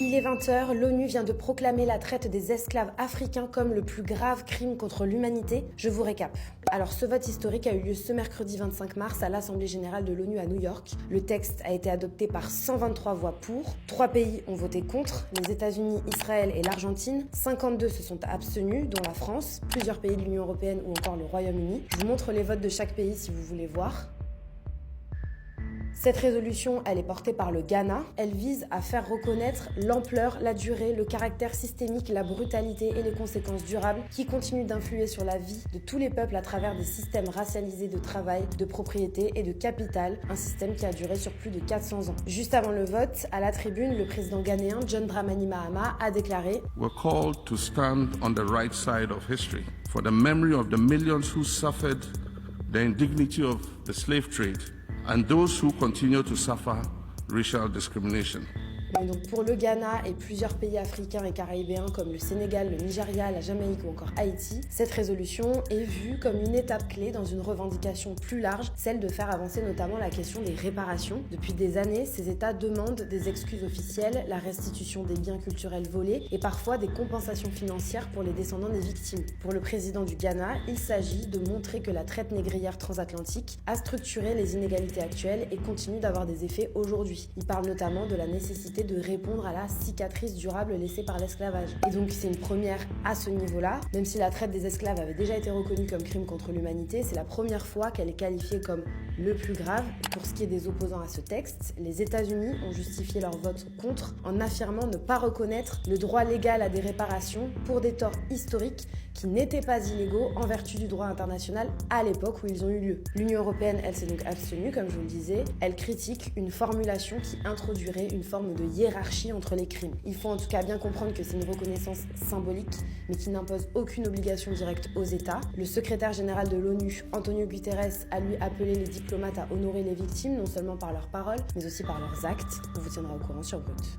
Il est 20h, l'ONU vient de proclamer la traite des esclaves africains comme le plus grave crime contre l'humanité. Je vous récap. Alors ce vote historique a eu lieu ce mercredi 25 mars à l'Assemblée générale de l'ONU à New York. Le texte a été adopté par 123 voix pour. 3 pays ont voté contre, les États-Unis, Israël et l'Argentine. 52 se sont abstenus, dont la France, plusieurs pays de l'Union européenne ou encore le Royaume-Uni. Je vous montre les votes de chaque pays si vous voulez voir. Cette résolution, elle est portée par le Ghana. Elle vise à faire reconnaître l'ampleur, la durée, le caractère systémique, la brutalité et les conséquences durables qui continuent d'influer sur la vie de tous les peuples à travers des systèmes racialisés de travail, de propriété et de capital, un système qui a duré sur plus de 400 ans. Juste avant le vote, à la tribune, le président ghanéen John Dramani Mahama a déclaré « We're called to stand on the right side of history for the memory of the millions who suffered the indignity of the slave trade and those who continue to suffer racial discrimination. » Et donc pour le Ghana et plusieurs pays africains et caribéens comme le Sénégal, le Nigeria, la Jamaïque ou encore Haïti, cette résolution est vue comme une étape clé dans une revendication plus large, celle de faire avancer notamment la question des réparations. Depuis des années, ces États demandent des excuses officielles, la restitution des biens culturels volés et parfois des compensations financières pour les descendants des victimes. Pour le président du Ghana, il s'agit de montrer que la traite négrière transatlantique a structuré les inégalités actuelles et continue d'avoir des effets aujourd'hui. Il parle notamment de la nécessité de répondre à la cicatrice durable laissée par l'esclavage. Et donc c'est une première à ce niveau-là. Même si la traite des esclaves avait déjà été reconnue comme crime contre l'humanité, c'est la première fois qu'elle est qualifiée comme le plus grave. Pour ce qui est des opposants à ce texte, les États-Unis ont justifié leur vote contre en affirmant ne pas reconnaître le droit légal à des réparations pour des torts historiques qui n'étaient pas illégaux en vertu du droit international à l'époque où ils ont eu lieu. L'Union européenne, elle s'est donc abstenue, comme je vous le disais. Elle critique une formulation qui introduirait une forme de hiérarchie entre les crimes. Il faut en tout cas bien comprendre que c'est une reconnaissance symbolique, mais qui n'impose aucune obligation directe aux États. Le secrétaire général de l'ONU, Antonio Guterres, a lui appelé les diplomates à honorer les victimes, non seulement par leurs paroles, mais aussi par leurs actes. On vous tiendra au courant sur Brut.